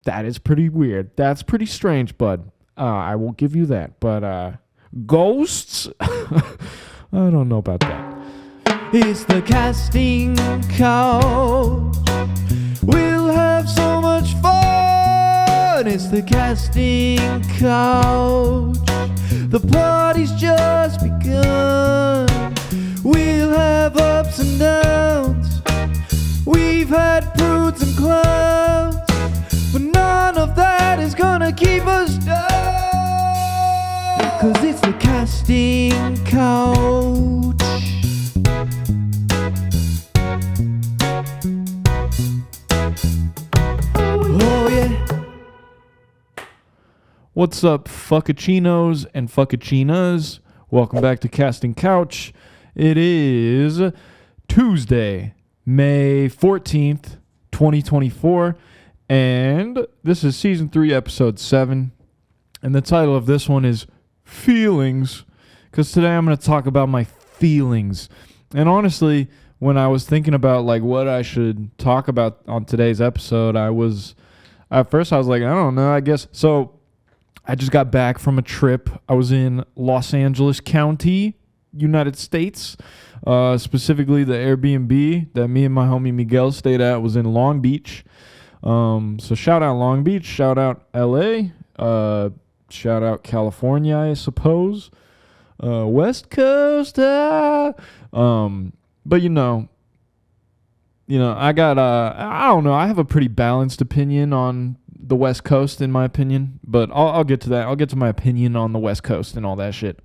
That is pretty weird. That's pretty strange, bud. I will give you that. But ghosts? I don't know about that. It's the casting couch. We'll have so much fun. It's the casting couch. The party's just begun. We'll have ups and downs. We've had prudes and clowns, but none of that is gonna keep us down. 'Cause it's the casting couch. Oh yeah. What's up, fuckachinos and fuckachinas? Welcome back to Casting Couch. It is Tuesday, May 14th, 2024, and this is Season 3, Episode 7, and the title of this one is Feelings, because today I'm going to talk about my feelings. And honestly, when I was thinking about like what I should talk about on today's episode, at first I was like, I don't know, I guess. So I just got back from a trip. I was in Los Angeles County, United States. Specifically the Airbnb that me and my homie Miguel stayed at was in Long Beach. So shout out Long Beach, shout out LA, shout out California, I suppose. West Coast. But I got I don't know, I have a pretty balanced opinion on the West Coast, in my opinion, but I'll get to that. I'll get to my opinion on the West Coast and all that shit.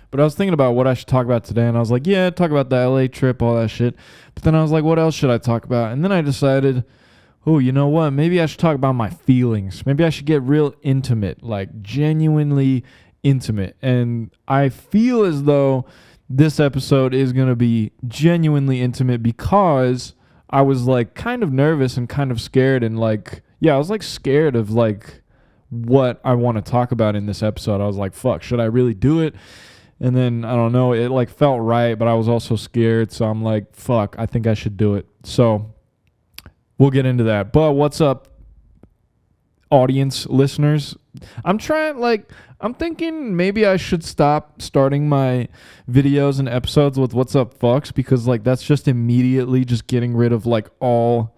But I was thinking about what I should talk about today, and I was like, yeah, talk about the LA trip, all that shit. But then I was like, what else should I talk about? And then I decided, oh, you know what? Maybe I should talk about my feelings. Maybe I should get real intimate, like genuinely intimate. And I feel as though this episode is going to be genuinely intimate because I was like kind of nervous and kind of scared, and like, yeah, I was like scared of like what I want to talk about in this episode. I was like, fuck, should I really do it? And then, I don't know, it like felt right, but I was also scared. So I'm like, fuck, I think I should do it. So we'll get into that. But what's up, audience, listeners? I'm thinking maybe I should stop starting my videos and episodes with what's up, fucks, because like that's just immediately just getting rid of like all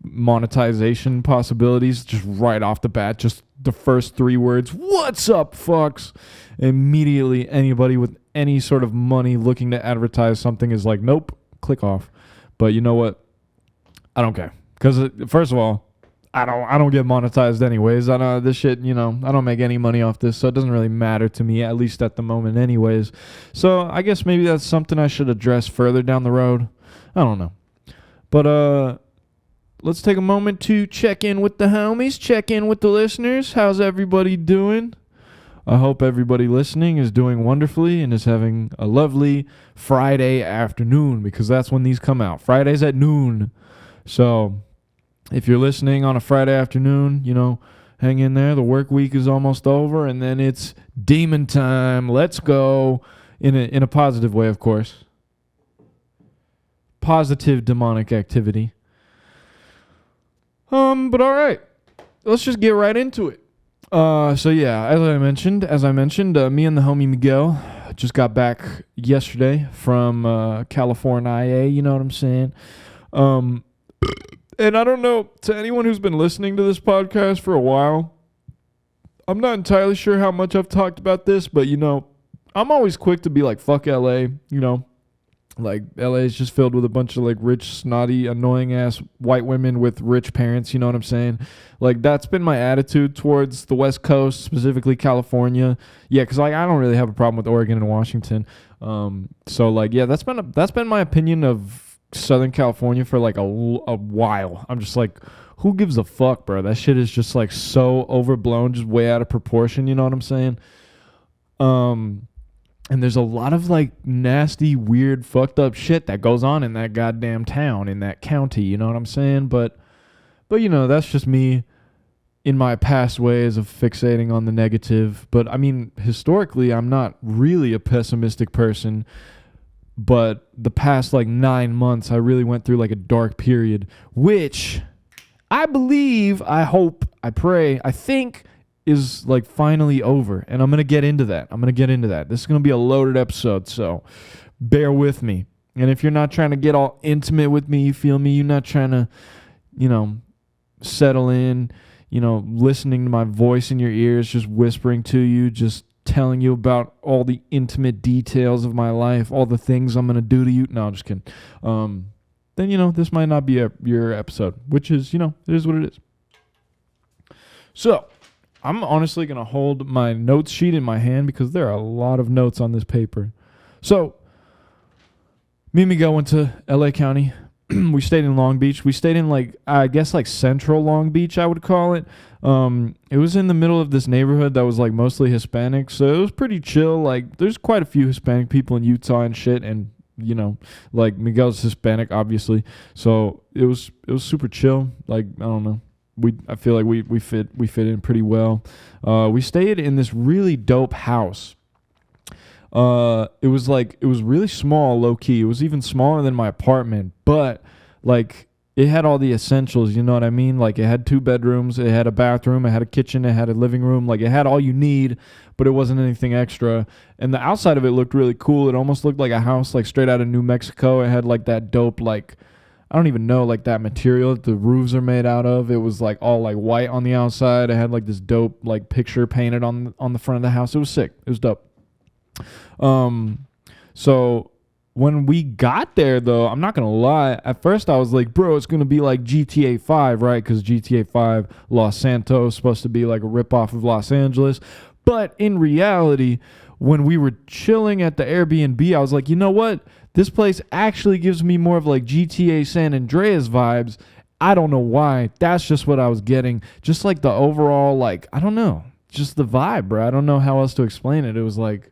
monetization possibilities just right off the bat. Just the first 3 words, what's up, fucks. Immediately anybody with any sort of money looking to advertise something is like, nope, click off. But you know what? I don't care. Because first of all, I don't get monetized anyways. I know this shit, I don't make any money off this, so it doesn't really matter to me, at least at the moment anyways. So I guess maybe that's something I should address further down the road. I don't know. But let's take a moment to check in with the homies, check in with the listeners. How's everybody doing? I hope everybody listening is doing wonderfully and is having a lovely Friday afternoon, because that's when these come out. Fridays at noon. So if you're listening on a Friday afternoon, hang in there. The work week is almost over, and then it's demon time. Let's go. In a positive way, of course. Positive demonic activity. But all right. Let's just get right into it. So yeah, as I mentioned, me and the homie Miguel just got back yesterday from California, you know what I'm saying? And I don't know, to anyone who's been listening to this podcast for a while, I'm not entirely sure how much I've talked about this, but I'm always quick to be like, fuck LA, like LA is just filled with a bunch of like rich, snotty, annoying ass white women with rich parents, you know what I'm saying? Like that's been my attitude towards the West Coast, specifically California. Yeah, because like I don't really have a problem with Oregon and Washington. So like yeah, that's been my opinion of Southern California for like a while. I'm just like, who gives a fuck, bro? That shit is just like so overblown, just way out of proportion, you know what I'm saying? And there's a lot of like nasty, weird, fucked up shit that goes on in that goddamn town, in that county, you know what I'm saying? But that's just me in my past ways of fixating on the negative. But I mean, historically, I'm not really a pessimistic person. But the past like 9 months, I really went through like a dark period, which I believe, I hope, I pray, I think is like finally over. And I'm going to get into that. This is going to be a loaded episode, so bear with me. And if you're not trying to get all intimate with me, you feel me? You're not trying to, settle in, listening to my voice in your ears, just whispering to you, just telling you about all the intimate details of my life, all the things I'm going to do to you. No, I'm just kidding. Then, this might not be your episode, which is, it is what it is. So, I'm honestly going to hold my notes sheet in my hand because there are a lot of notes on this paper. So, me and Miguel went to LA County. We stayed in Long Beach. We stayed in central Long Beach, I would call it. It was in the middle of this neighborhood that was like mostly Hispanic, so it was pretty chill. Like there's quite a few Hispanic people in Utah and shit, and like Miguel's Hispanic, obviously. So it was super chill. Like I don't know. I feel like we fit in pretty well. We stayed in this really dope house. It was really small, low key. It was even smaller than my apartment, but like it had all the essentials, you know what I mean? Like it had 2 bedrooms, it had a bathroom, it had a kitchen, it had a living room, like it had all you need, but it wasn't anything extra. And the outside of it looked really cool. It almost looked like a house like straight out of New Mexico. It had like that dope, like I don't even know, like that material that the roofs are made out of. It was like all like white on the outside. It had like this dope like picture painted on the front of the house. It was sick. It was dope. So when we got there, though, I'm not gonna lie, at first I was like, bro, it's gonna be like GTA 5, right? Because GTA 5 Los Santos supposed to be like a ripoff of Los Angeles. But in reality, when we were chilling at the Airbnb, I was like, you know what? This place actually gives me more of like GTA San Andreas vibes. I don't know why. That's just what I was getting. Just like the overall, like, I don't know. Just the vibe, bro. I don't know how else to explain it. It was like,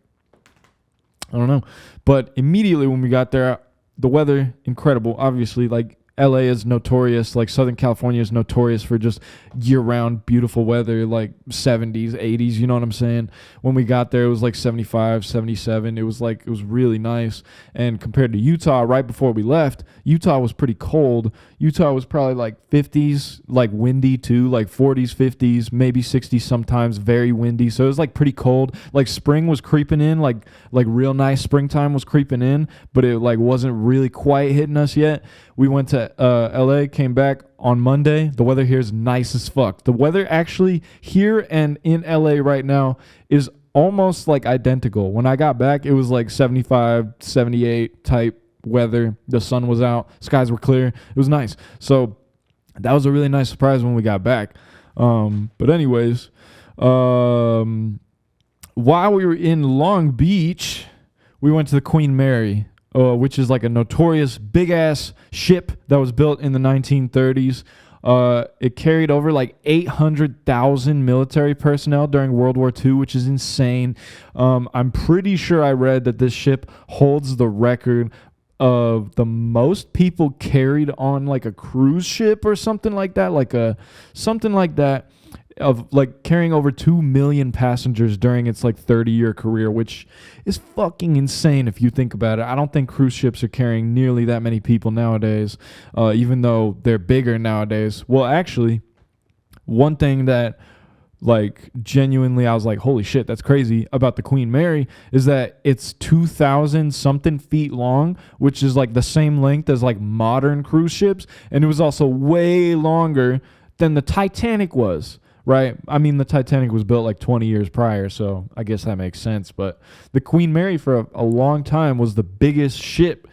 I don't know. But immediately when we got there, the weather, incredible. Obviously, like LA is notorious, like Southern California is notorious for just year-round beautiful weather, like 70s, 80s, you know what I'm saying? When we got there, it was like 75, 77. It was really nice. And compared to Utah, right before we left, Utah was pretty cold. Utah was probably like 50s, like windy too, like 40s, 50s, maybe 60s sometimes, very windy. So it was like pretty cold. Like spring was creeping in, like real nice springtime was creeping in, but it like wasn't really quite hitting us yet. We went to LA, came back on Monday. The weather here is nice as fuck. The weather actually here and in LA right now is almost like identical. When I got back, it was like 75, 78 type weather. The sun was out. Skies were clear. It was nice. So that was a really nice surprise when we got back. But anyways, while we were in Long Beach, we went to the Queen Mary, which is like a notorious big-ass ship that was built in the 1930s. It carried over like 800,000 military personnel during World War II, which is insane. I'm pretty sure I read that this ship holds the record of the most people carried on like a cruise ship or something like that, of like carrying over 2 million passengers during its like 30-year career, which is fucking insane if you think about it. I don't think cruise ships are carrying nearly that many people nowadays, even though they're bigger nowadays. Well, actually, one thing that like genuinely I was like, holy shit, that's crazy about the Queen Mary is that it's 2,000 something feet long, which is like the same length as like modern cruise ships. And it was also way longer than the Titanic was. Right? I mean, the Titanic was built like 20 years prior, so I guess that makes sense. But the Queen Mary for a long time was the biggest ship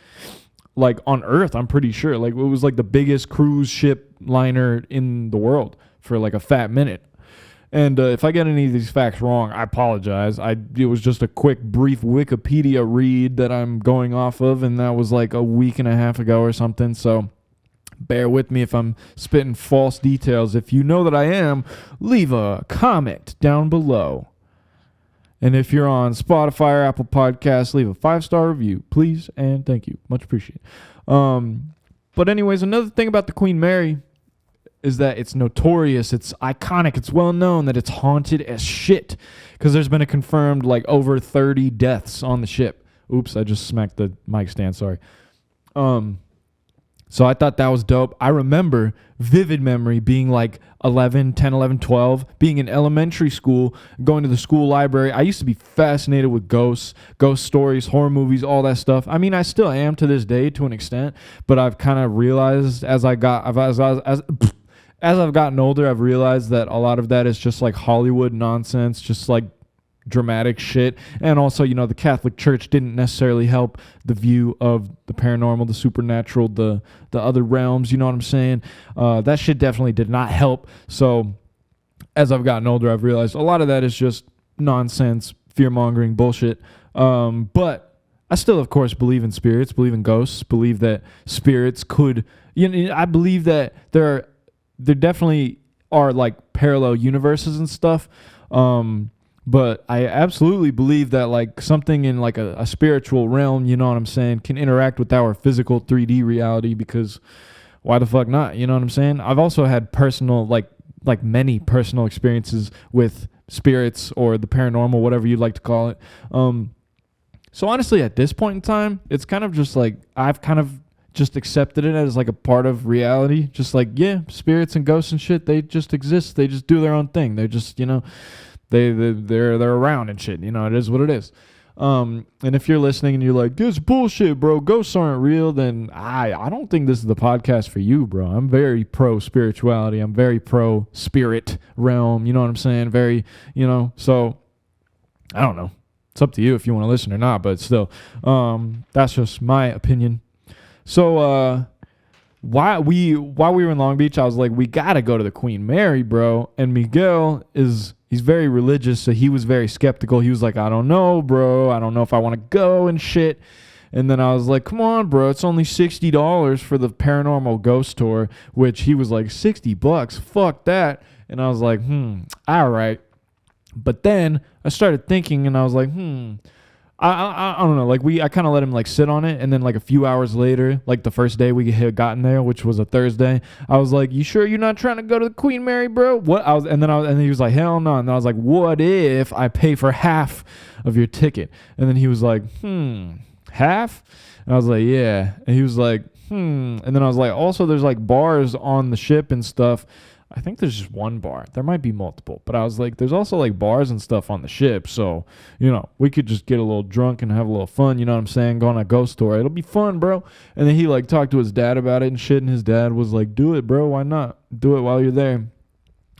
like on Earth, I'm pretty sure. Like it was like the biggest cruise ship liner in the world for like a fat minute. And if I get any of these facts wrong, I apologize. It was just a quick, brief Wikipedia read that I'm going off of, and that was like a week and a half ago or something, so bear with me if I'm spitting false details. If you know that I am, leave a comment down below. And if you're on Spotify or Apple Podcasts, leave a 5-star review, please, and thank you. Much appreciated. But anyways, another thing about the Queen Mary is that it's notorious, it's iconic, it's well known that it's haunted as shit because there's been a confirmed like over 30 deaths on the ship. Oops, I just smacked the mic stand, sorry. So I thought that was dope. I remember vivid memory being like 11, 10, 11, 12, being in elementary school, going to the school library. I used to be fascinated with ghosts, ghost stories, horror movies, all that stuff. I mean, I still am to this day to an extent, but I've kind of realized as I've gotten older, I've realized that a lot of that is just like Hollywood nonsense, just like dramatic shit. And also, you know, the Catholic Church didn't necessarily help the view of the paranormal, the supernatural, the other realms, you know what I'm saying? That shit definitely did not help. So as I've gotten older, I've realized a lot of that is just nonsense, fear-mongering bullshit. But I still, of course, believe in spirits, believe in ghosts, believe that spirits could, you know, I believe that there definitely are like parallel universes and stuff. But I absolutely believe that like something in like a spiritual realm, you know what I'm saying, can interact with our physical 3D reality, because why the fuck not? You know what I'm saying? I've also had personal, like many personal experiences with spirits or the paranormal, whatever you'd like to call it. So honestly, at this point in time, it's kind of just like I've kind of just accepted it as like a part of reality. Just like, yeah, spirits and ghosts and shit, they just exist. They just do their own thing. They're just, you know, they're around and shit. You know, it is what it is. And if you're listening and you're like, this bullshit, bro, ghosts aren't real, then I don't think this is the podcast for you, bro. I'm very pro spirituality. I'm very pro spirit realm. You know what I'm saying? Very, you know, so I don't know. It's up to you if you want to listen or not, but still, that's just my opinion. So, while we were in Long Beach, I was like, we gotta go to the Queen Mary, bro. And Miguel he's very religious, so he was very skeptical. He was like, I don't know, bro. I don't know if I want to go and shit. And then I was like, come on, bro. It's only $60 for the paranormal ghost tour, which he was like, $60? Fuck that. And I was like, all right. But then I started thinking, and I was like, I don't know. Like I kind of let him like sit on it, and then like a few hours later, like the first day we had gotten there, which was a Thursday, I was like, "You sure you're not trying to go to the Queen Mary, bro?" What? And then he was like, "Hell no!" And then I was like, "What if I pay for half of your ticket?" And then he was like, half?" And I was like, "Yeah." And he was like, And then I was like, "Also, there's like bars on the ship and stuff." I think there's just one bar. There might be multiple. But I was like, there's also like bars and stuff on the ship. So, you know, we could just get a little drunk and have a little fun. You know what I'm saying? Go on a ghost tour. It'll be fun, bro. And then he like talked to his dad about it and shit. And his dad was like, do it, bro. Why not? Do it while you're there.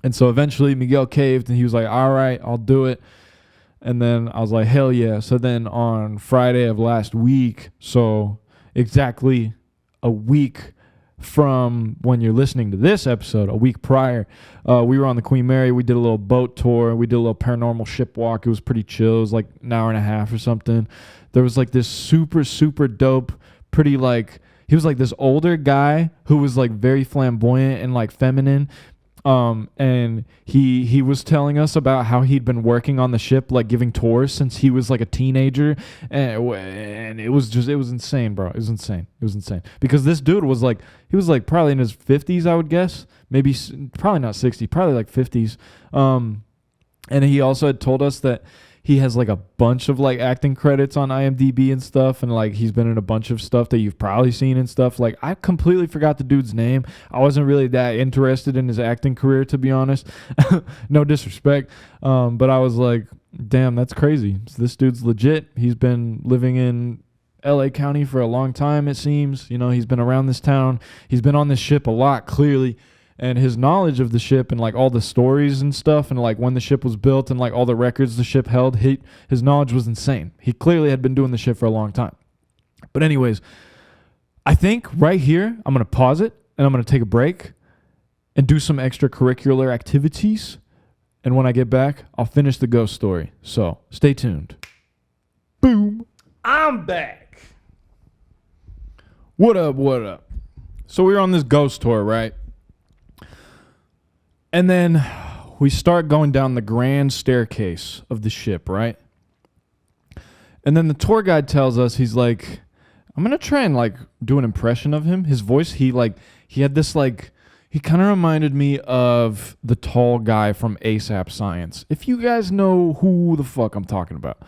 And so eventually Miguel caved and he was like, all right, I'll do it. And then I was like, hell yeah. So then on Friday of last week, so exactly a week from when you're listening to this episode, a week prior, we were on the Queen Mary. We did a little boat tour. We did a little paranormal ship walk. It was pretty chill. It was like an hour and a half or something. There was like this super, super dope, pretty like, he was like this older guy who was like very flamboyant and like feminine. And he was telling us about how he'd been working on the ship, like giving tours since he was like a teenager, and it was insane, bro. It was insane because this dude was like, he was like probably in his 50s, I would guess, maybe probably not 60, probably like 50s. And he also had told us that he has like a bunch of like acting credits on IMDb and stuff, and like he's been in a bunch of stuff that you've probably seen and stuff. Like I completely forgot the dude's name. I wasn't really that interested in his acting career, to be honest. No disrespect, but I was like, damn, that's crazy. So this dude's legit. He's been living in LA County for a long time, it seems. You know, he's been around this town. He's been on this ship a lot, clearly. And his knowledge of the ship and like all the stories and stuff and like when the ship was built and like all the records the ship held, his knowledge was insane. He clearly had been doing the ship for a long time. But anyways, I think right here, I'm going to pause it and I'm going to take a break and do some extracurricular activities. And when I get back, I'll finish the ghost story. So stay tuned. Boom. I'm back. What up? So we were on this ghost tour, right? And then we start going down the grand staircase of the ship, right? And then the tour guide tells us, he's like, I'm going to try and like do an impression of him. His voice, he had this like, he kind of reminded me of the tall guy from ASAP Science. If you guys know who the fuck I'm talking about,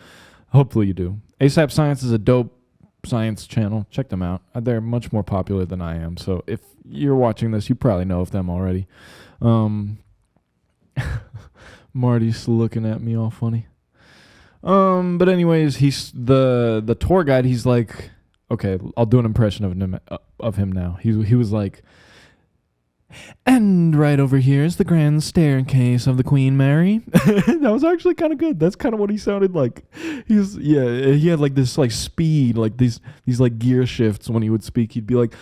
hopefully you do. ASAP Science is a dope Science Channel. Check them out. They're much more popular than I am. So if you're watching this, you probably know of them already. Marty's looking at me all funny. But anyways, he's the tour guide. He's like, okay, I'll do an impression of him now. He was like, and right over here is the grand staircase of the Queen Mary. That was actually kind of good. That's kind of what he sounded like. He had like this like speed, like these like gear shifts when he would speak. He'd be like,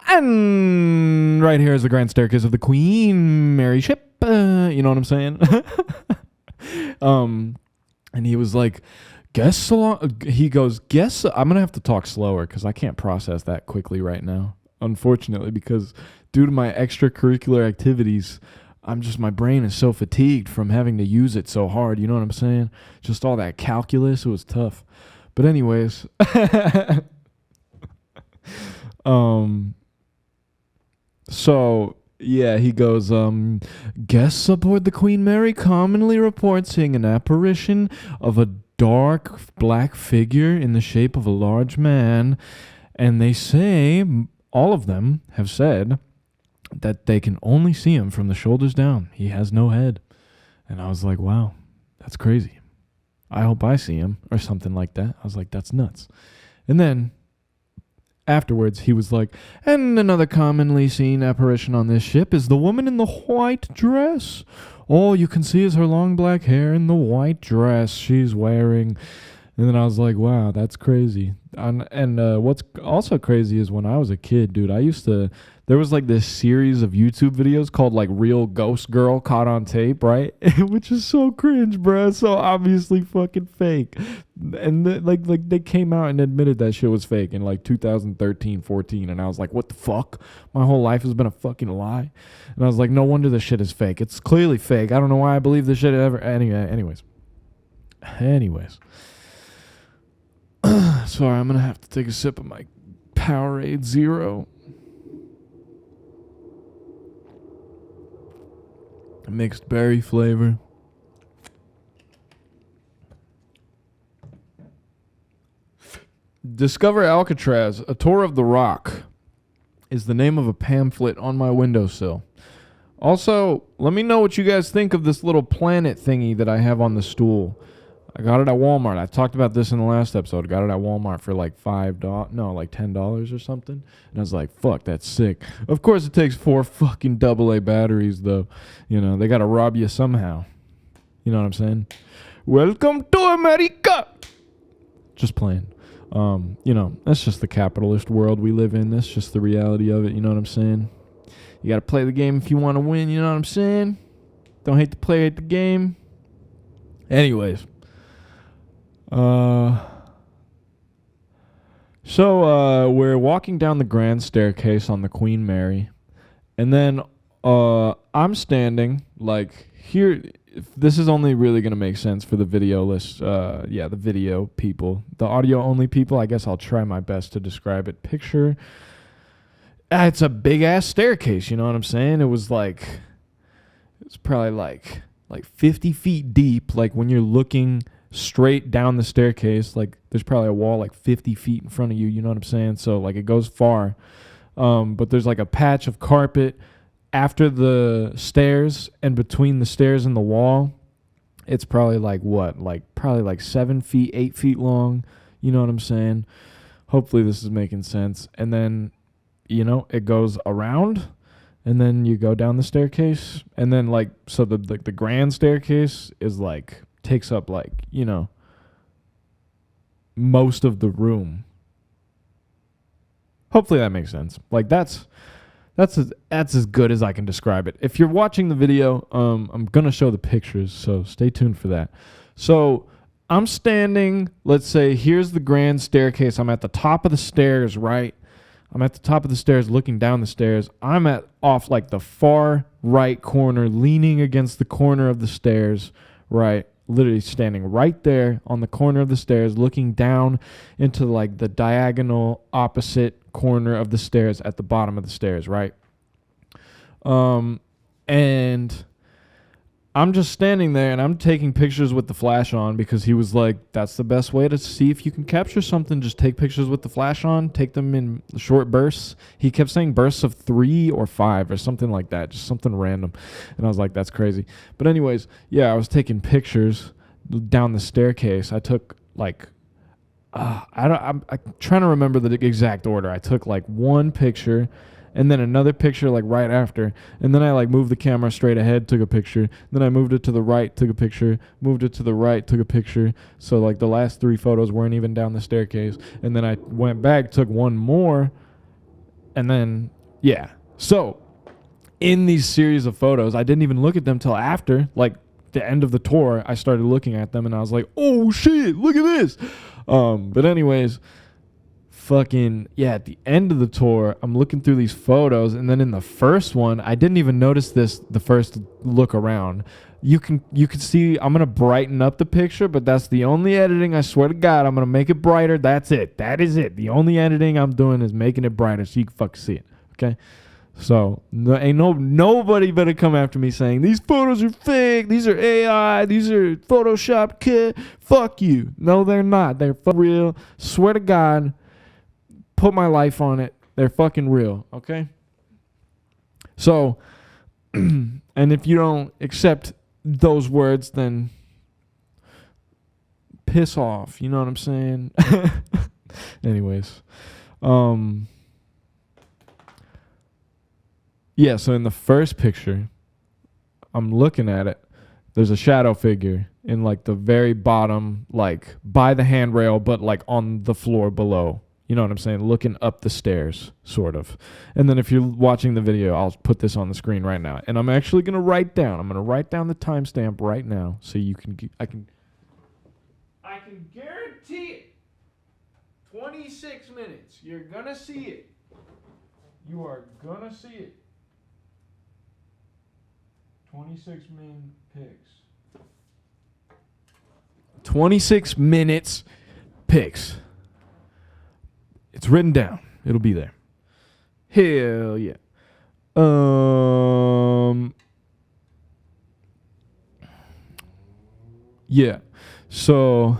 and right here is the grand staircase of the Queen Mary ship. You know what I'm saying? And he was like, he goes, guess, I'm going to have to talk slower because I can't process that quickly right now, unfortunately, because due to my extracurricular activities, my brain is so fatigued from having to use it so hard. You know what I'm saying? Just all that calculus, it was tough. But anyways, so yeah, he goes, guests aboard the Queen Mary commonly report seeing an apparition of a dark black figure in the shape of a large man, and they say, all of them have said, that they can only see him from the shoulders down. He has no head. And I was like, wow, that's crazy. I hope I see him, or something like that. I was like, that's nuts. And then afterwards, he was like, and another commonly seen apparition on this ship is the woman in the white dress. All you can see is her long black hair and the white dress she's wearing. And then I was like, wow, that's crazy. And what's also crazy is when I was a kid, dude, there was like this series of YouTube videos called like Real Ghost Girl Caught on Tape, right? Which is so cringe, bro. So obviously fucking fake. And they came out and admitted that shit was fake in like 2013, 14. And I was like, what the fuck? My whole life has been a fucking lie. And I was like, no wonder this shit is fake. It's clearly fake. I don't know why I believe this shit ever. Anyways. Sorry, I'm going to have to take a sip of my Powerade Zero. Mixed berry flavor. Discover Alcatraz, a tour of the rock is the name of a pamphlet on my windowsill. Also, let me know what you guys think of this little planet thingy that I have on the stool. I got it at Walmart. I talked about this in the last episode. I got it at Walmart for like $10 or something. And I was like, fuck, that's sick. Of course it takes 4 fucking AA batteries though. You know, they gotta rob you somehow. You know what I'm saying? Welcome to America! Just playing. You know, that's just the capitalist world we live in. That's just the reality of it. You know what I'm saying? You gotta play the game if you want to win. You know what I'm saying? Don't hate to play at the game. Anyways. So we're walking down the grand staircase on the Queen Mary, and then I'm standing like here. This is only really gonna make sense for the video list. The video people, the audio only people. I guess I'll try my best to describe it. Picture, it's a big ass staircase. You know what I'm saying? It's probably like 50 feet deep. Like when you're looking straight down the staircase, like there's probably a wall like 50 feet in front of you, you know what I'm saying? So like it goes far, but there's like a patch of carpet after the stairs, and between the stairs and the wall it's probably like 7 feet, 8 feet long, you know what I'm saying? Hopefully this is making sense. And then, you know, it goes around, and then you go down the staircase, and then like, so the grand staircase is like takes up like, you know, most of the room. Hopefully that makes sense. Like that's as good as I can describe it. If you're watching the video, I'm gonna show the pictures, so stay tuned for that. So I'm standing, let's say here's the grand staircase. I'm at the top of the stairs, right? I'm at the top of the stairs looking down the stairs. I'm off like the far right corner, leaning against the corner of the stairs, right? Literally standing right there on the corner of the stairs, looking down into like the diagonal opposite corner of the stairs at the bottom of the stairs, right? And I'm just standing there and I'm taking pictures with the flash on because he was like, that's the best way to see if you can capture something. Just take pictures with the flash on, take them in short bursts. He kept saying bursts of 3 or 5 or something like that, just something random. And I was like, that's crazy. But anyways, yeah, I was taking pictures down the staircase. I took like, I'm trying to remember the exact order. I took like one picture and then another picture like right after, and then I like moved the camera straight ahead, took a picture, then I moved it to the right, took a picture, moved it to the right, took a picture. So like the last 3 photos weren't even down the staircase, and then I went back, took one more, and then yeah. So in these series of photos, I didn't even look at them till after like the end of the tour. I started looking at them and I was like, oh shit, look at this. But anyways, fucking yeah, at the end of the tour I'm looking through these photos, and then in the first one I didn't even notice this the first look around. You can see I'm gonna brighten up the picture, but that's the only editing. I swear to God, I'm gonna make it brighter. That's it. That is it. The only editing I'm doing is making it brighter so you can fucking see it. Okay, so nobody better come after me saying these photos are fake, these are AI, these are Photoshop kit. Fuck you. No, they're not. They're real. Swear to God. Put my life on it. They're fucking real, okay? So, and if you don't accept those words, then piss off. You know what I'm saying? Anyways. Yeah, so in the first picture, I'm looking at it. There's a shadow figure in like the very bottom, like by the handrail, but like on the floor below. You know what I'm saying? Looking up the stairs, sort of. And then if you're watching the video, I'll put this on the screen right now. And I'm actually going to write down the timestamp right now so you can, I can guarantee it. 26 minutes. You're going to see it. You are going to see it. 26 min pics. 26 minutes pics. It's written down. It'll be there. Hell yeah. Yeah. So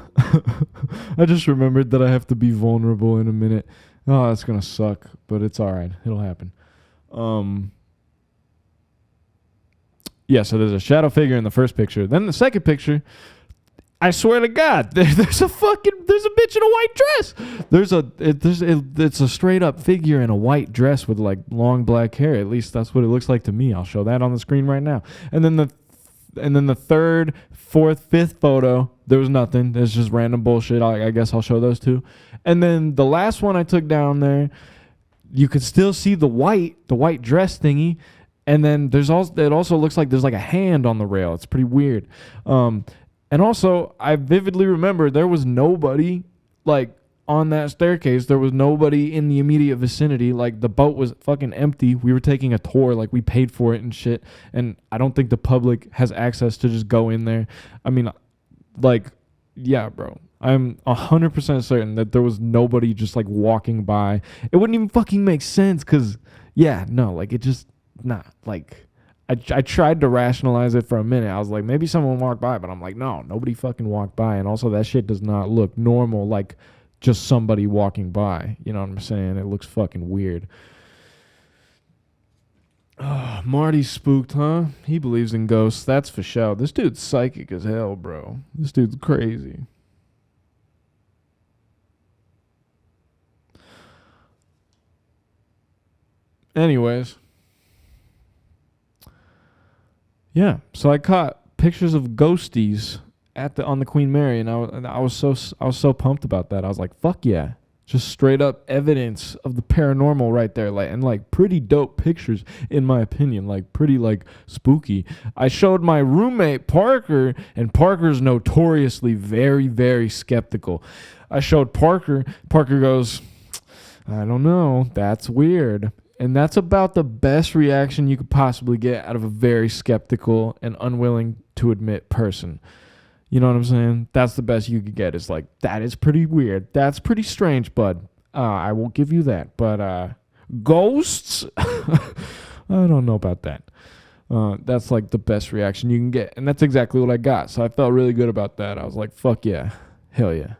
I just remembered that I have to be vulnerable in a minute. Oh, that's gonna suck, but it's all right. It'll happen. Yeah, so there's a shadow figure in the first picture. Then the second picture, I swear to God, there's a bitch in a white dress. It's a straight up figure in a white dress with like long black hair. At least that's what it looks like to me. I'll show that on the screen right now. And then the third, fourth, fifth photo, there was nothing. There's just random bullshit. I guess I'll show those two. And then the last one I took down there, you could still see the white dress thingy. And then it also looks like there's like a hand on the rail. It's pretty weird. And also, I vividly remember there was nobody, like, on that staircase. There was nobody in the immediate vicinity. Like, the boat was fucking empty. We were taking a tour. Like, we paid for it and shit. And I don't think the public has access to just go in there. I mean, like, yeah, bro. I'm 100% certain that there was nobody just, like, walking by. It wouldn't even fucking make sense because, yeah, no, like, it just, nah, like... I tried to rationalize it for a minute. I was like, maybe someone walked by, but I'm like, no, nobody fucking walked by. And also that shit does not look normal, like just somebody walking by. You know what I'm saying? It looks fucking weird. Oh, Marty's spooked, huh? He believes in ghosts. That's for sure. This dude's psychic as hell, bro. This dude's crazy. Anyways. Yeah, so I caught pictures of ghosties on the Queen Mary, and I was so pumped about that. I was like, fuck yeah, just straight up evidence of the paranormal right there, like pretty dope pictures in my opinion, like pretty like spooky. I showed my roommate Parker, and Parker's notoriously very, very skeptical. I showed Parker. Parker goes, I don't know, that's weird. And that's about the best reaction you could possibly get out of a very skeptical and unwilling to admit person. You know what I'm saying? That's the best you could get. It's like, that is pretty weird. That's pretty strange, bud. I will give you that. But ghosts? I don't know about that. That's like the best reaction you can get. And that's exactly what I got. So I felt really good about that. I was like, fuck yeah. Hell yeah.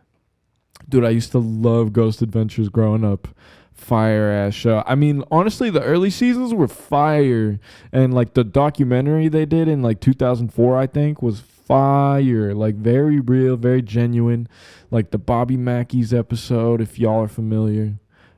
Dude, I used to love Ghost Adventures growing up. Fire ass show. I mean, honestly, the early seasons were fire. And like the documentary they did in like 2004, I think, was fire. Like very real, very genuine. Like the Bobby Mackey's episode, if y'all are familiar.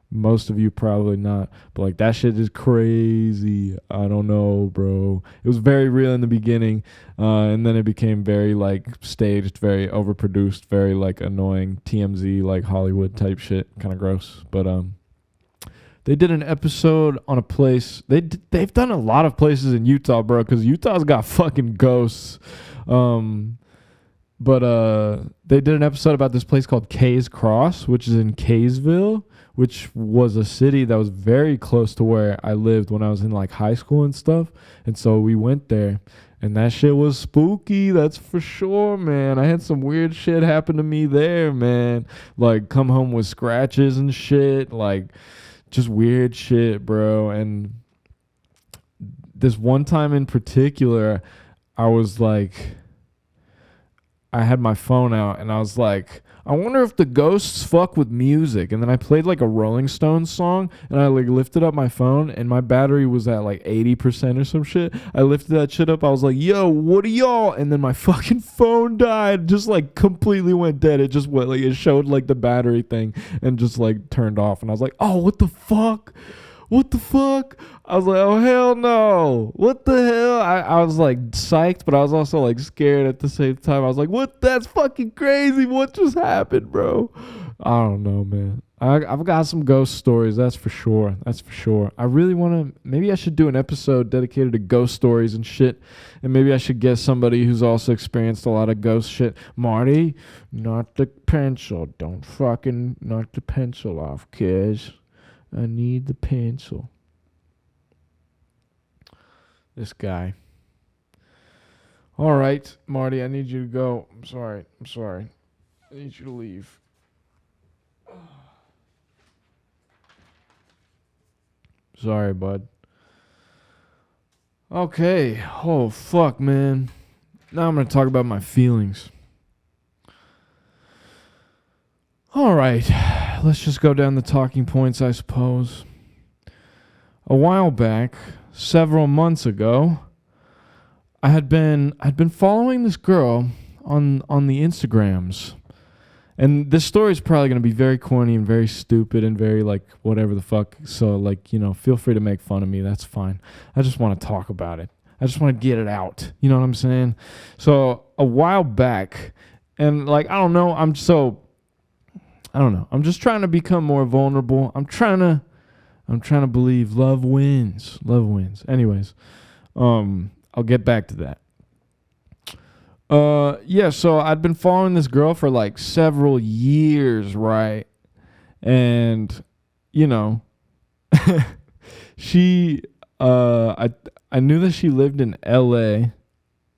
Most of you probably not, but like that shit is crazy. I don't know, bro. It was very real in the beginning, and then it became very like staged, very overproduced, very like annoying TMZ, like Hollywood type shit, kind of gross. But they did an episode on a place. They've done a lot of places in Utah, bro, because Utah's got fucking ghosts. But they did an episode about this place called Kay's Cross, which is in Kaysville, which was a city that was very close to where I lived when I was in like high school and stuff. And so we went there, and that shit was spooky. That's for sure, man. I had some weird shit happen to me there, man. Like come home with scratches and shit, like just weird shit, bro. And this one time in particular, I was like, I had my phone out and I was like, I wonder if the ghosts fuck with music. And then I played like a Rolling Stones song, and I like lifted up my phone, and my battery was at like 80% or some shit. I lifted that shit up. I was like, yo, what are y'all? And then my fucking phone died, just like completely went dead. It just went like, it showed like the battery thing and just like turned off. And I was like, oh, what the fuck? What the fuck? I was like, oh, hell no. What the hell? I was like psyched, but I was also like scared at the same time. I was like, what? That's fucking crazy. What just happened, bro? I don't know, man. I've got some ghost stories. That's for sure. That's for sure. I really want to, maybe I should do an episode dedicated to ghost stories and shit. And maybe I should get somebody who's also experienced a lot of ghost shit. Marty, knock the pencil. Don't fucking knock the pencil off, kids. I need the pencil. This guy. All right, Marty, I need you to go. I'm sorry. I need you to leave. Sorry, bud. Okay. Oh, fuck, man. Now I'm going to talk about my feelings. All right. Let's just go down the talking points, I suppose. A while back, several months ago, I had been following this girl on the Instagrams. And this story is probably going to be very corny and very stupid and very like whatever the fuck. So like, you know, feel free to make fun of me. That's fine. I just want to talk about it. I just want to get it out. You know what I'm saying? So a while back, and like, I don't know. I'm just trying to become more vulnerable. I'm trying to believe love wins. Love wins. Anyways, I'll get back to that. Yeah, so I'd been following this girl for like several years, right? And you know, she I knew that she lived in LA,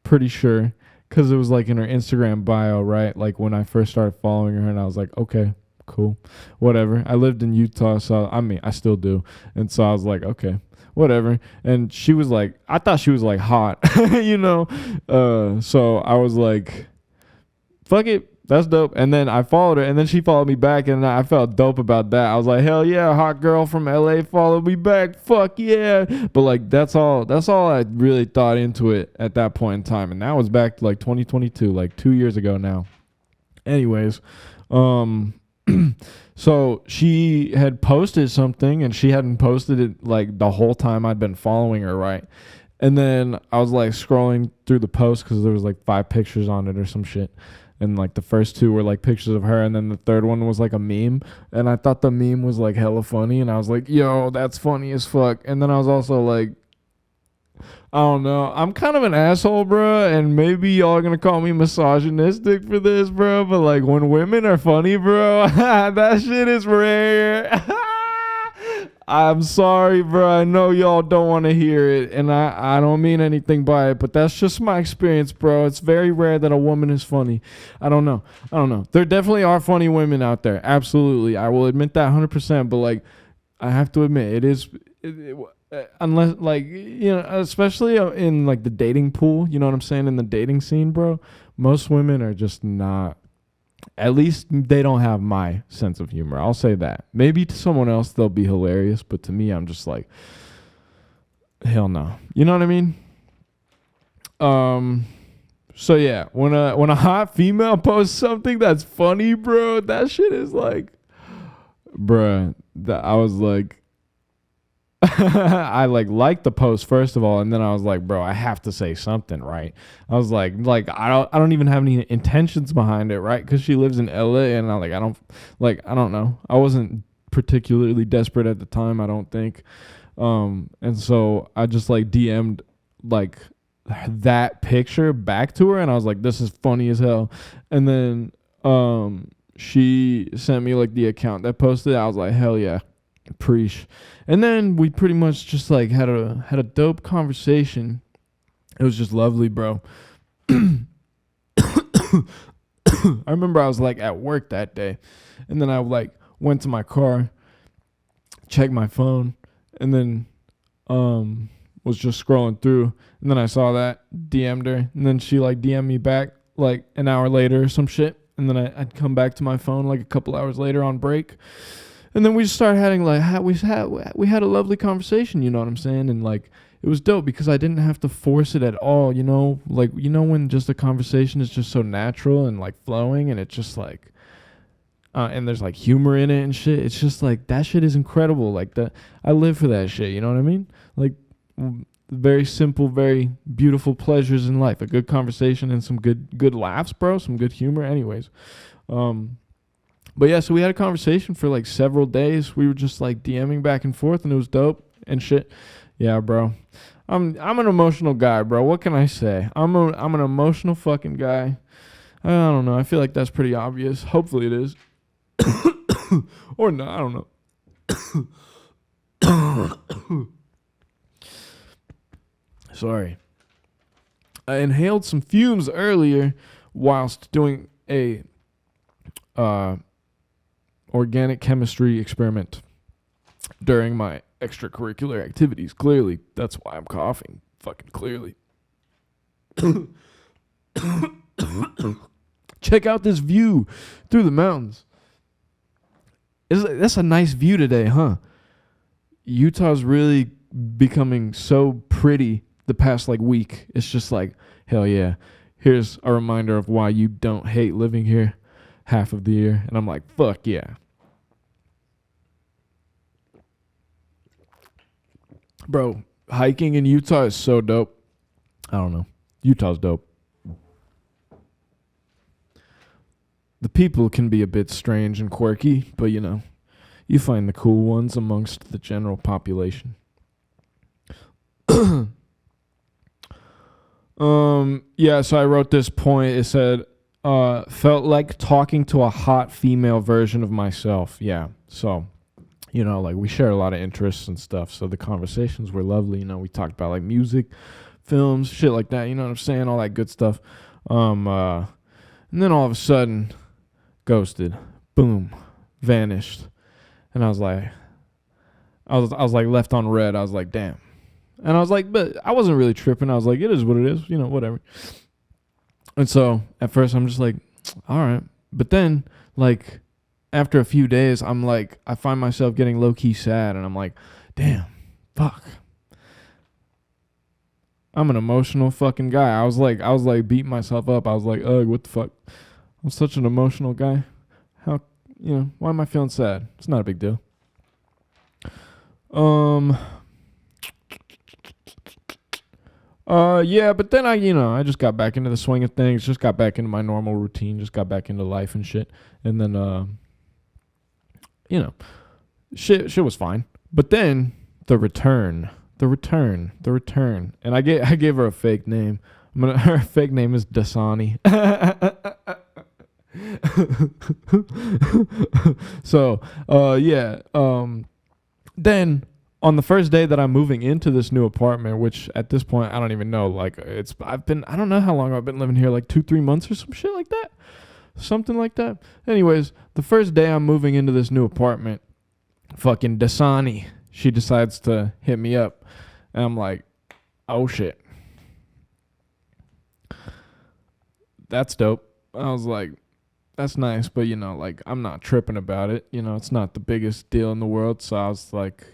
pretty sure, cuz it was like in her Instagram bio, right? Like when I first started following her, and I was like, okay, cool, whatever. I lived in Utah, so I mean, I still do. And so I was like, okay, whatever. And she was like, I thought she was like hot, you know? So I was like, fuck it, that's dope. And then I followed her, and then she followed me back, and I felt dope about that. I was like, hell yeah, hot girl from LA followed me back. Fuck yeah. But like, that's all I really thought into it at that point in time. And that was back to like 2022, like 2 years ago now. Anyways, so she had posted something, and she hadn't posted it like the whole time I'd been following her, right? And then I was like scrolling through the post because there was like 5 pictures on it or some shit. And like the first 2 were like pictures of her, and then the third one was like a meme. And I thought the meme was like hella funny, and I was like, yo, that's funny as fuck. And then I was also like, I don't know. I'm kind of an asshole, bro, and maybe y'all are gonna call me misogynistic for this, bro. But like, when women are funny, bro, that shit is rare. I'm sorry, bro. I know y'all don't want to hear it, and I don't mean anything by it, but that's just my experience, bro. It's very rare that a woman is funny. I don't know. There definitely are funny women out there. Absolutely. I will admit that 100%, but like, I have to admit, unless like especially in like the dating pool, you know what I'm saying, in the dating scene, bro. Most women are just not. At least they don't have my sense of humor. I'll say that. Maybe to someone else they'll be hilarious, but to me, I'm just like, hell no. You know what I mean? So yeah, when a hot female posts something that's funny, bro, that shit is like, bruh. That I was like, I liked the post first of all, and then I was like, bro, I have to say something, right? I was like I don't even have any intentions behind it, right? Because she lives in LA, and I don't know. I wasn't particularly desperate at the time, I don't think. And so I just like DM'd like that picture back to her, and I was like, this is funny as hell. And then she sent me like the account that posted it. I was like, hell yeah. Preach. And then we pretty much just like had a dope conversation. It was just lovely, bro. I remember I was like at work that day, and then I like went to my car, checked my phone, and then was just scrolling through, and then I saw that, DM'd her, and then she like DM'd me back like an hour later or some shit, and then I'd come back to my phone like a couple hours later on break. And then we just started having like we had a lovely conversation, you know what I'm saying? And like it was dope because I didn't have to force it at all, you know? Like, you know, when just a conversation is just so natural and like flowing, and it's just like and there's like humor in it and shit. It's just like that shit is incredible. Like that, I live for that shit, you know what I mean? Like very simple, very beautiful pleasures in life. A good conversation and some good laughs, bro, some good humor. Anyways, but yeah, so we had a conversation for like several days. We were just like DMing back and forth, and it was dope and shit. Yeah, bro. I'm an emotional guy, bro. What can I say? I'm an emotional fucking guy. I don't know. I feel like that's pretty obvious. Hopefully it is. Or not, I don't know. Sorry. I inhaled some fumes earlier whilst doing a organic chemistry experiment during my extracurricular activities. Clearly, that's why I'm coughing. Fucking clearly. Check out this view through the mountains. That's a nice view today, huh? Utah's really becoming so pretty the past like week. It's just like, hell yeah. Here's a reminder of why you don't hate living here half of the year. And I'm like, fuck yeah. Bro, hiking in Utah is so dope. I don't know. Utah's dope. The people can be a bit strange and quirky, but you know, you find the cool ones amongst the general population. Yeah, so I wrote this point. It said, felt like talking to a hot female version of myself. Yeah, so, you know, like we share a lot of interests and stuff, so the conversations were lovely. You know, we talked about like music, films, shit like that, you know what I'm saying, all that good stuff. And then all of a sudden, ghosted, boom, vanished. And I was like left on red. I was like, damn. And I was like, but I wasn't really tripping. I was like, it is what it is, you know, whatever. And so at first I'm just like, all right. But then like after a few days, I'm like, I find myself getting low key sad, and I'm like, damn, fuck. I'm an emotional fucking guy. I was like beating myself up. I was like, ugh, what the fuck? I'm such an emotional guy. How, you know, why am I feeling sad? It's not a big deal. Yeah, but then I just got back into the swing of things, just got back into my normal routine, just got back into life and shit. And then, shit was fine. But then the return. And I gave her a fake name. Her fake name is Dasani. So, then on the first day that I'm moving into this new apartment, which at this point I don't even know, like I don't know how long I've been living here, like 2-3 months or some shit like that, something like that. Anyways, the first day I'm moving into this new apartment, fucking Dasani she decides to hit me up. And I'm like, oh shit. That's dope. I was like, that's nice, but like I'm not tripping about it. It's not the biggest deal in the world. So I was like,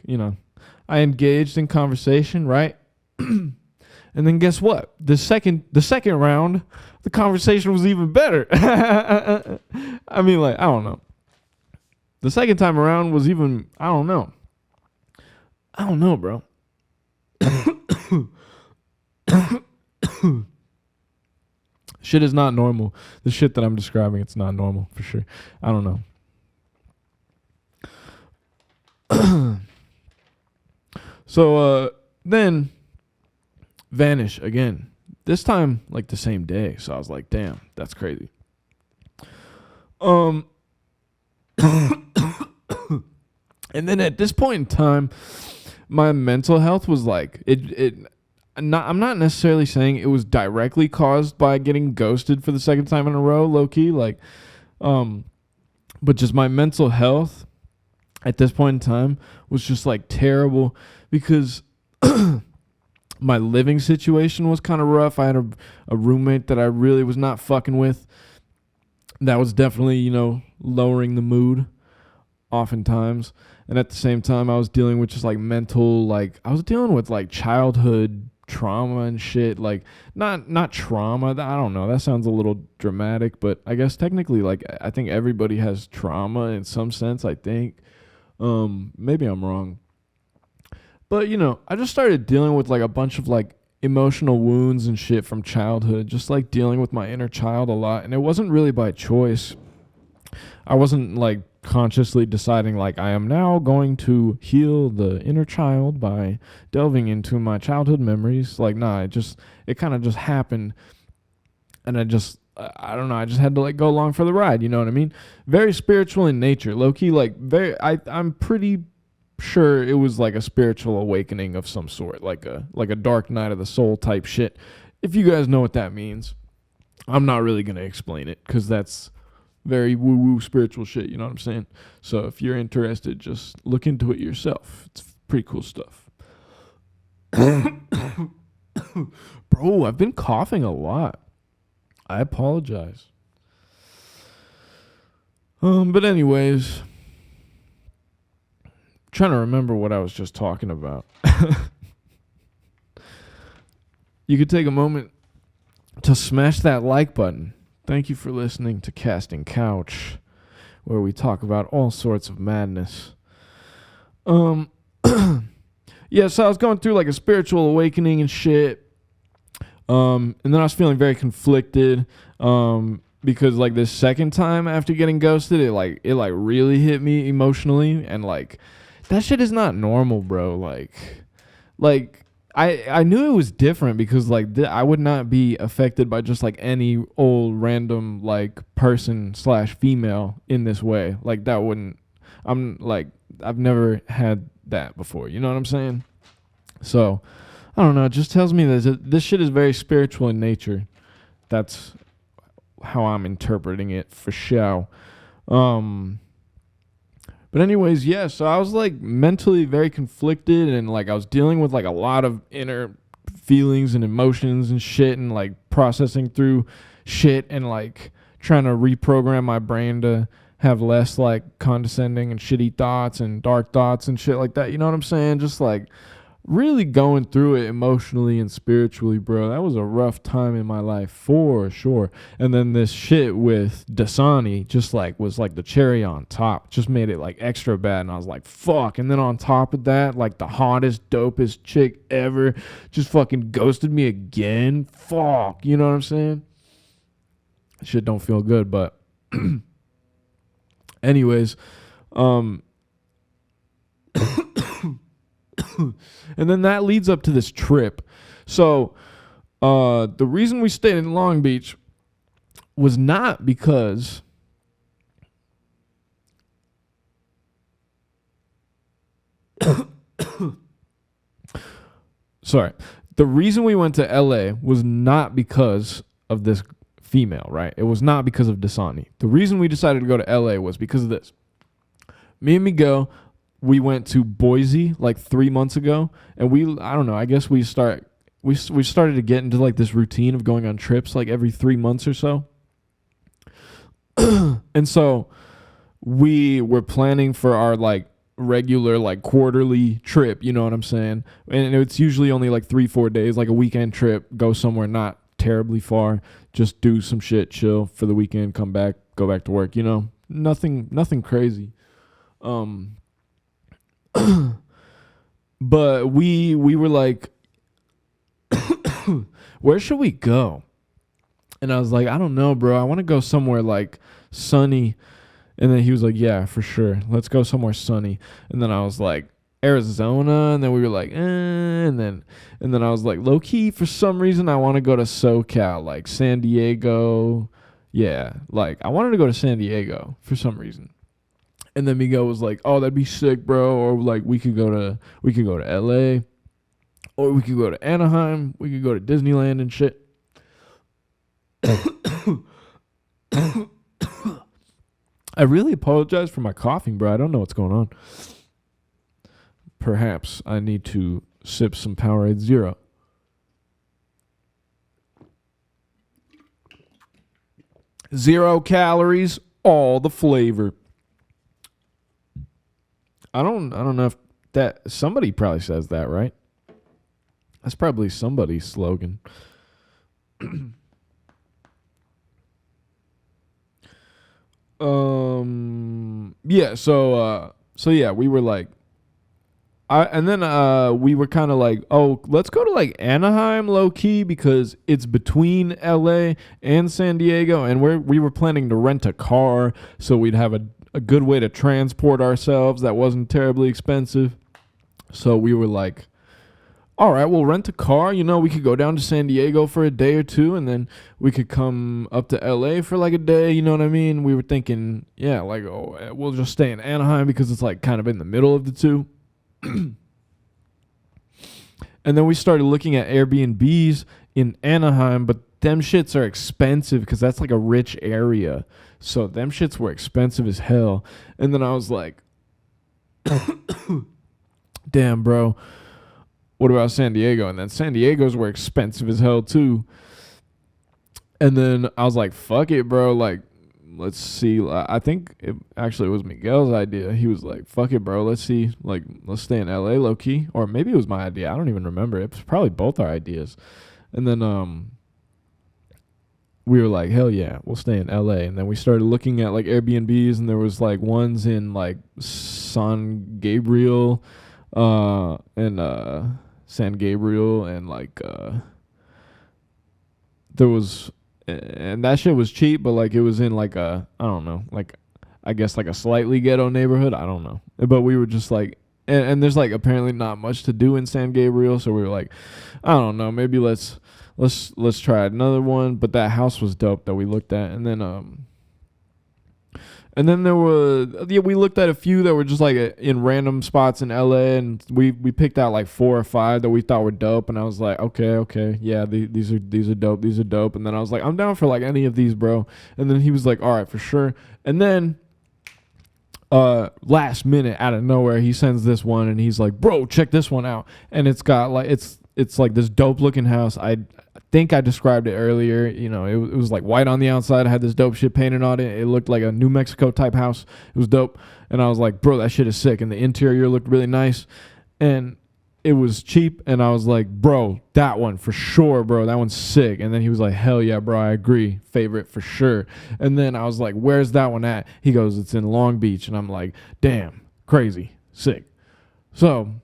I engaged in conversation, right? And then guess what? The second round, the conversation was even better. I mean, like, I don't know. The second time around was even, I don't know. I don't know, bro. Shit is not normal. The shit that I'm describing, it's not normal for sure. I don't know. So then vanish again. This time like the same day. So I was like, damn, that's crazy. And then at this point in time, my mental health was like I'm not necessarily saying it was directly caused by getting ghosted for the second time in a row, low key, like, but just my mental health at this point in time was just like terrible because my living situation was kind of rough. I had a roommate that I really was not fucking with. That was definitely, lowering the mood oftentimes. And at the same time, I was dealing with just like mental, like I was dealing with like childhood trauma and shit. Like not trauma. I don't know. That sounds a little dramatic, but I guess technically, like I think everybody has trauma in some sense. I think. Maybe I'm wrong. But I just started dealing with like a bunch of like emotional wounds and shit from childhood. Just like dealing with my inner child a lot, and it wasn't really by choice. I wasn't like consciously deciding like I am now going to heal the inner child by delving into my childhood memories. Like, nah, it kind of just happened. And I don't know, I just had to like go along for the ride, you know what I mean? Very spiritual in nature, low key, like I'm pretty sure it was like a spiritual awakening of some sort, like a dark night of the soul type shit. If you guys know what that means, I'm not really going to explain it because that's very woo-woo spiritual shit, you know what I'm saying? So if you're interested, just look into it yourself. It's pretty cool stuff. Bro, I've been coughing a lot. I apologize. But anyways, trying to remember what I was just talking about. You could take a moment to smash that like button. Thank you for listening to Casting Couch, where we talk about all sorts of madness. Yeah, so I was going through like a spiritual awakening and shit. And then I was feeling very conflicted. Because like this second time after getting ghosted, it really hit me emotionally, and like that shit is not normal, bro. Like I knew it was different because like I would not be affected by just like any old random like person / female in this way. Like that wouldn't. I'm like I've never had that before. You know what I'm saying? So I don't know. It just tells me that this shit is very spiritual in nature. That's how I'm interpreting it for sure. But anyways, yeah, so I was like mentally very conflicted, and like I was dealing with like a lot of inner feelings and emotions and shit, and like processing through shit, and like trying to reprogram my brain to have less like condescending and shitty thoughts and dark thoughts and shit like that. You know what I'm saying? Just like really going through it emotionally and spiritually, bro. That was a rough time in my life for sure. And then this shit with Dasani just like was like the cherry on top. Just made it like extra bad, and I was like, fuck. And then on top of that, like the hottest, dopest chick ever just fucking ghosted me again. Fuck. You know what I'm saying? Shit don't feel good, but anyways, and then that leads up to this trip. So the reason we stayed in Long Beach was not because sorry. The reason we went to LA was not because of this female, right? It was not because of Dasani. The reason we decided to go to LA was because of this. Me and Miguel we went to Boise like 3 months ago, and I don't know, I guess we started to get into like this routine of going on trips like every 3 months or so. And so we were planning for our like regular like quarterly trip, you know what I'm saying? And it's usually only like 3-4 days, like a weekend trip, go somewhere not terribly far, just do some shit, chill for the weekend, come back, go back to work, you know? Nothing crazy. But we were like, where should we go? And I was like, I don't know, bro. I want to go somewhere like sunny. And then he was like, yeah, for sure. Let's go somewhere sunny. And then I was like, Arizona. And then we were like, and then I was like, low key, for some reason, I want to go to SoCal, like San Diego. Yeah, like I wanted to go to San Diego for some reason. And then Miguel was like, oh, that'd be sick, bro. Or like we could go to LA, or we could go to Anaheim. We could go to Disneyland and shit. I really apologize for my coughing, bro. I don't know what's going on. Perhaps I need to sip some Powerade Zero. Zero calories, all the flavor. I don't know if that somebody probably says that, right? That's probably somebody's slogan. Yeah, so yeah, we were like we were kind of like, oh, let's go to like Anaheim low key because it's between LA and San Diego, and we were planning to rent a car so we'd have a good way to transport ourselves that wasn't terribly expensive. So we were like, all right, we'll rent a car. You know, we could go down to San Diego for a day or two, and then we could come up to LA for like a day. You know what I mean? We were thinking, yeah, like, oh, we'll just stay in Anaheim because it's like kind of in the middle of the two. And then we started looking at Airbnbs in Anaheim, but them shits are expensive because that's like a rich area. So them shits were expensive as hell. And then I was like, damn, bro. What about San Diego? And then San Diego's were expensive as hell too. And then I was like, fuck it, bro. Like, let's see. I think it actually was Miguel's idea. He was like, fuck it, bro. Let's see. Like, let's stay in LA low key. Or maybe it was my idea. I don't even remember. It was probably both our ideas. And then we were like, hell yeah, we'll stay in LA. And then we started looking at like Airbnbs, and there was like ones in like San Gabriel and San Gabriel, and like there was, and that shit was cheap, but like it was in like a, I don't know, like I guess like a slightly ghetto neighborhood. I don't know, but we were just like, and there's like apparently not much to do in San Gabriel, so we were like, I don't know, maybe let's try another one. But that house was dope that we looked at, and then there was, yeah, we looked at a few that were just like in random spots in LA, and we picked out like 4 or 5 that we thought were dope. And I was like, okay, yeah, these are dope. And then I was like, I'm down for like any of these, bro. And then he was like, all right, for sure. And then last minute out of nowhere, he sends this one, and he's like, bro, check this one out. And it's got like, it's like this dope looking house. I think I described it earlier. You know, it was like white on the outside. I had this dope shit painted on it. It looked like a New Mexico type house. It was dope. And I was like, bro, that shit is sick. And the interior looked really nice. And it was cheap. And I was like, bro, that one for sure, bro. That one's sick. And then he was like, hell yeah, bro, I agree. Favorite for sure. And then I was like, where's that one at? He goes, it's in Long Beach. And I'm like, damn, crazy, sick. So,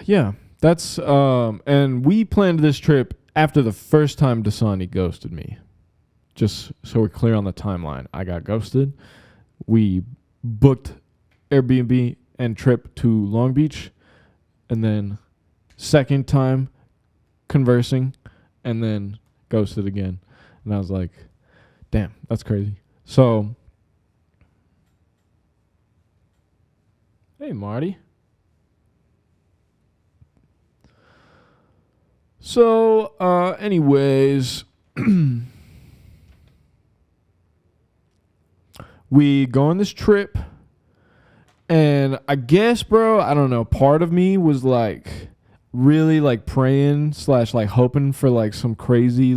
yeah, that's, and we planned this trip after the first time Dasani ghosted me. Just so we're clear on the timeline. I got ghosted. We booked Airbnb and trip to Long Beach. And then second time conversing, and then ghosted again. And I was like, damn, that's crazy. So, hey, Marty. So, anyways, we go on this trip, and I guess, bro, I don't know. Part of me was like really like praying slash like hoping for like some crazy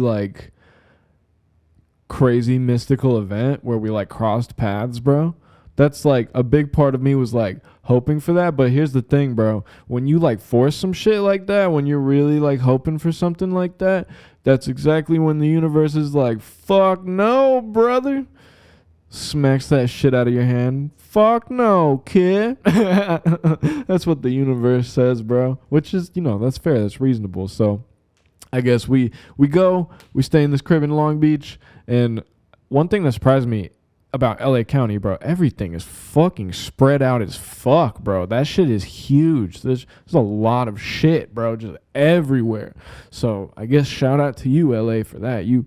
mystical event where we like crossed paths, bro. That's like a big part of me was like hoping for that. But here's the thing, bro. When you like force some shit like that, when you're really like hoping for something like that, that's exactly when the universe is like, fuck no, brother. Smacks that shit out of your hand. Fuck no, kid. That's what the universe says, bro. Which is, that's fair. That's reasonable. So I guess we stay in this crib in Long Beach. And one thing that surprised me about LA County, bro, everything is fucking spread out as fuck, bro. That shit is huge. There's a lot of shit, bro, just everywhere. So I guess shout out to you, LA, for that. You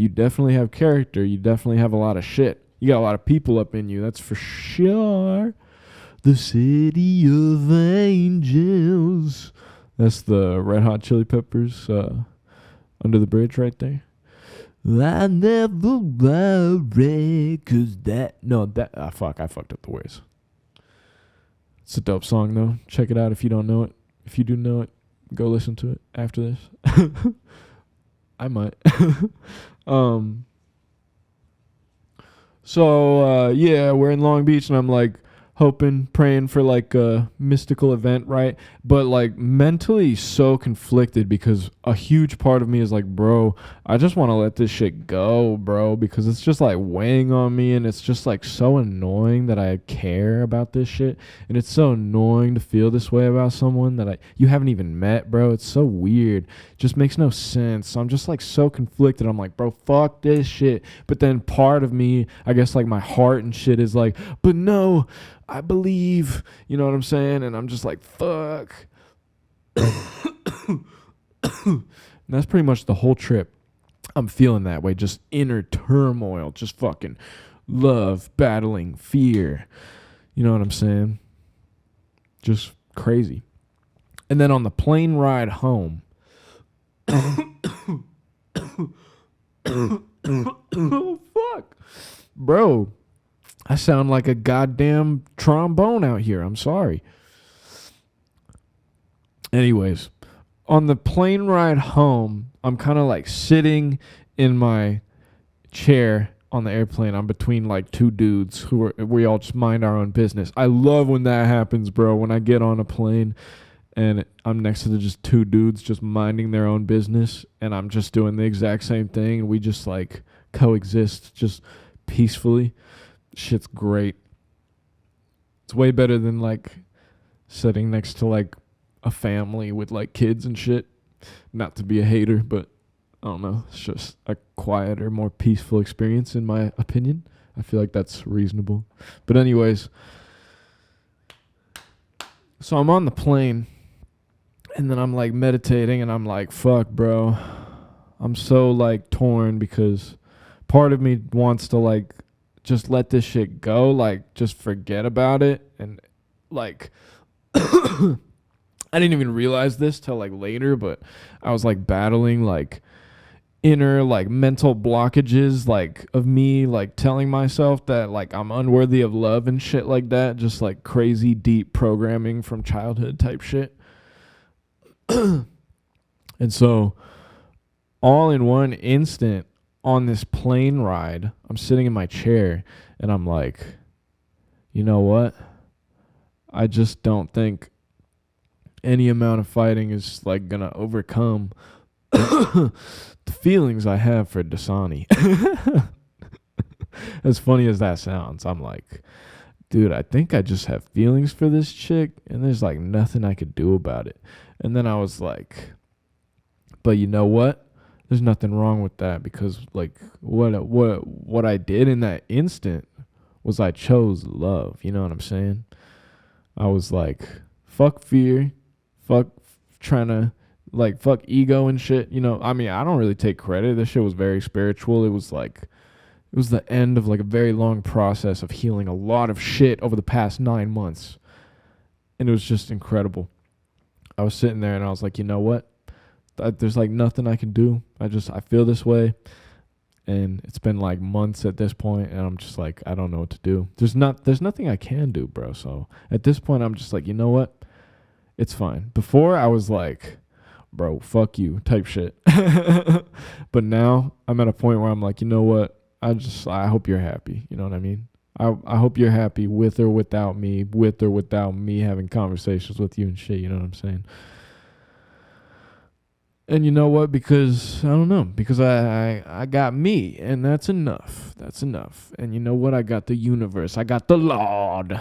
definitely have character. You definitely have a lot of shit. You got a lot of people up in you, that's for sure. The city of angels. That's the Red Hot Chili Peppers, Under the Bridge right there. I never worry, cause I fucked up the words. It's a dope song though. Check it out if you don't know it. If you do know it, go listen to it after this. I might. So yeah, we're in Long Beach and I'm like hoping, praying for like a mystical event, right? But like mentally so conflicted because a huge part of me is like, bro, I just want to let this shit go, bro, because it's just like weighing on me and it's just like so annoying that I care about this shit. And it's so annoying to feel this way about someone that you haven't even met, bro. It's so weird. It just makes no sense. So I'm just like so conflicted. I'm like, bro, fuck this shit. But then part of me, I guess like my heart and shit is like, but no, I believe, you know what I'm saying? And I'm just like, fuck. And that's pretty much the whole trip. I'm feeling that way. Just inner turmoil. Just fucking love, battling, fear. You know what I'm saying? Just crazy. And then on the plane ride home. Oh, fuck. Bro. I sound like a goddamn trombone out here. I'm sorry. Anyways, on the plane ride home, I'm kind of like sitting in my chair on the airplane. I'm between like two dudes we all just mind our own business. I love when that happens, bro. When I get on a plane and I'm next to just two dudes just minding their own business and I'm just doing the exact same thing and we just like coexist just peacefully. Shit's great. It's way better than like sitting next to like a family with like kids and shit. Not to be a hater, but I don't know. It's just a quieter, more peaceful experience in my opinion. I feel like that's reasonable. But anyways, so I'm on the plane and then I'm like meditating and I'm like, fuck, bro. I'm so like torn because part of me wants to like just let this shit go, like just forget about it. And like I didn't even realize this till like later, but I was like battling like inner like mental blockages like of me like telling myself that like I'm unworthy of love and shit like that, just like crazy deep programming from childhood type shit. And so all in one instant on this plane ride, I'm sitting in my chair and I'm like, you know what? I just don't think any amount of fighting is like gonna overcome the feelings I have for Dasani. As funny as that sounds, I'm like, dude, I think I just have feelings for this chick and there's like nothing I could do about it. And then I was like, but you know what? There's nothing wrong with that because like what I did in that instant was I chose love. You know what I'm saying? I was like, fuck fear, fuck trying to like fuck ego and shit. You know, I mean, I don't really take credit. This shit was very spiritual. It was the end of like a very long process of healing a lot of shit over the past 9 months. And it was just incredible. I was sitting there and I was like, you know what? there's like nothing I can do. I feel this way, and it's been like months at this point, and I'm just like, I don't know what to do. There's nothing I can do, bro. So at this point, I'm just like, you know what? It's fine. Before I was like, bro, fuck you type shit. But now I'm at a point where I'm like, you know what? I hope you're happy. You know what I mean? I hope you're happy with or without me having conversations with you and shit. You know what I'm saying? And you know what? Because I don't know. Because I got me, and that's enough. That's enough. And you know what? I got the universe. I got the Lord.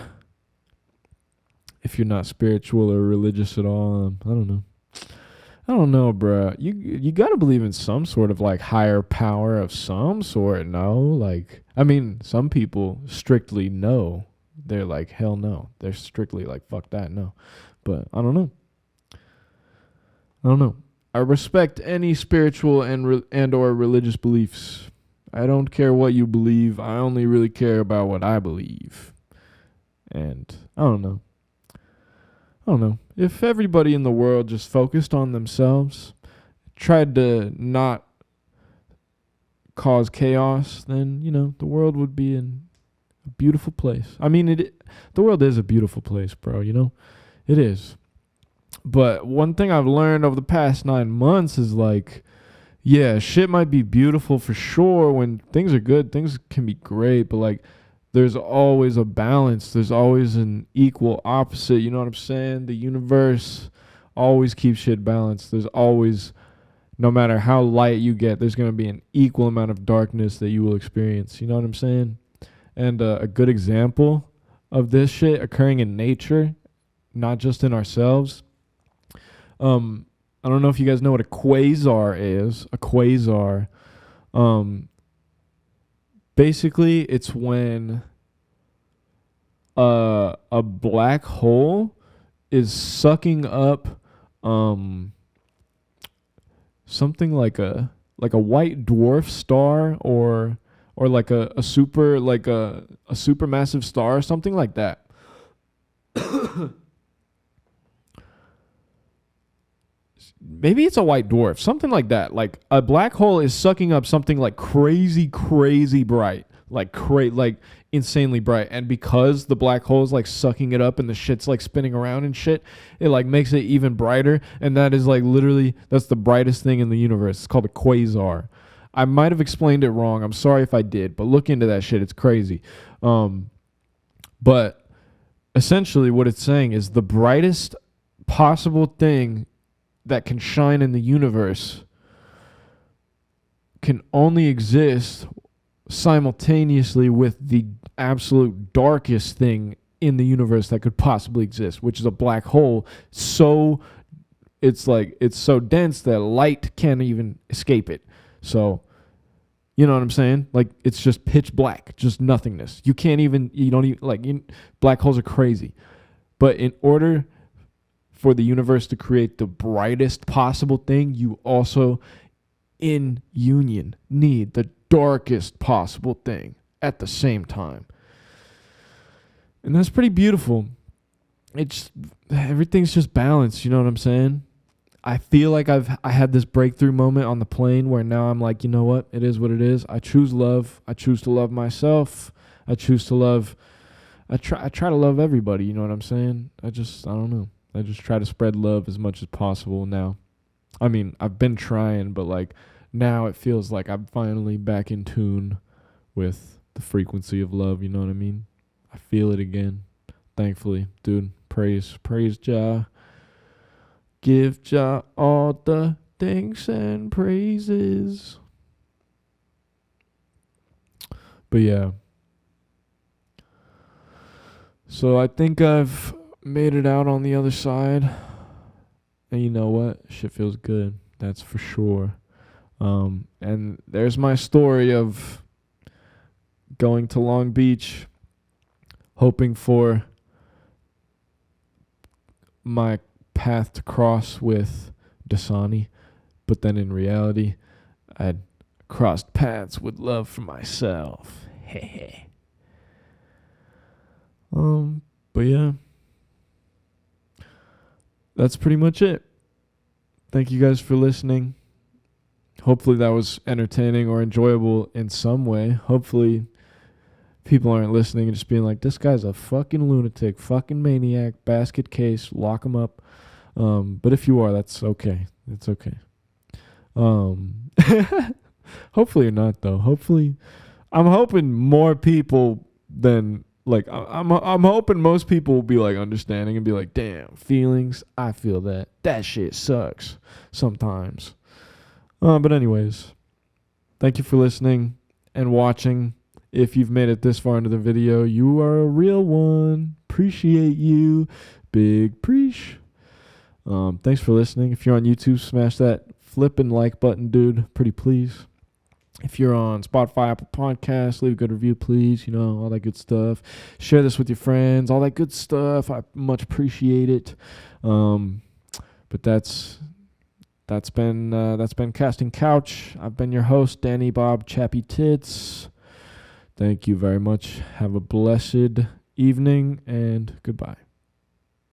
If you're not spiritual or religious at all, I don't know. I don't know, bruh. You gotta believe in some sort of like higher power of some sort. No, like I mean, some people strictly no. They're like hell no. They're strictly like fuck that no. But I don't know. I don't know. I respect any spiritual and or religious beliefs. I don't care what you believe. I only really care about what I believe. And I don't know. I don't know. If everybody in the world just focused on themselves, tried to not cause chaos, then, you know, the world would be in a beautiful place. I mean, the world is a beautiful place, bro, you know? It is. But one thing I've learned over the past 9 months is like, yeah, shit might be beautiful for sure. When things are good, things can be great, but like, there's always a balance. There's always an equal opposite. You know what I'm saying? The universe always keeps shit balanced. There's always, no matter how light you get, there's going to be an equal amount of darkness that you will experience. You know what I'm saying? And a good example of this shit occurring in nature, not just in ourselves. I don't know if you guys know what a quasar is. A quasar. Basically, it's when a black hole is sucking up something like a white dwarf star or like a super supermassive star, something like that. Maybe it's a white dwarf, something like that. Like a black hole is sucking up something like crazy bright, like insanely bright. And because the black hole is like sucking it up and the shit's like spinning around and shit, it like makes it even brighter. And that is like literally, that's the brightest thing in the universe. It's called a quasar. I might have explained it wrong. I'm sorry if I did, but look into that shit. It's crazy. But essentially what it's saying is the brightest possible thing that can shine in the universe can only exist simultaneously with the absolute darkest thing in the universe that could possibly exist, which is a black hole. So it's so dense that light can't even escape it. So you know what I'm saying? Like it's just pitch black, just nothingness. Black holes are crazy. But in order for the universe to create the brightest possible thing, you also, in union, need the darkest possible thing at the same time. And that's pretty beautiful. Everything's just balanced, you know what I'm saying? I feel like I had this breakthrough moment on the plane where now I'm like, you know what? It is what it is. I choose love. I choose to love myself. I try to love everybody, you know what I'm saying? I don't know. I just try to spread love as much as possible now. I mean, I've been trying, but like now it feels like I'm finally back in tune with the frequency of love, you know what I mean? I feel it again. Thankfully, dude. Praise Jah. Give Jah all the thanks and praises. But yeah. So I think I've made it out on the other side. And you know what? Shit feels good. That's for sure. And there's my story of going to Long Beach, hoping for my path to cross with Dasani. But then in reality, I'd crossed paths with love for myself. Heh. But yeah. That's pretty much it. Thank you guys for listening. Hopefully that was entertaining or enjoyable in some way. Hopefully people aren't listening and just being like, this guy's a fucking lunatic, fucking maniac, basket case, lock him up. But if you are, that's okay. It's okay. Hopefully you're not, though. Hopefully, I'm hoping more people than like I'm hoping most people will be like understanding and be like, damn, feelings, I feel that shit sucks sometimes. But anyways, thank you for listening and watching. If you've made it this far into the video, you are a real one. Appreciate you. Big preach. Thanks for listening. If you're on YouTube, smash that flipping like button, dude. Pretty please. If you're on Spotify, Apple Podcasts, leave a good review, please. You know, all that good stuff. Share this with your friends. All that good stuff. I much appreciate it. But that's been Casting Couch. I've been your host, Danny Bob Chappy Tits. Thank you very much. Have a blessed evening and goodbye.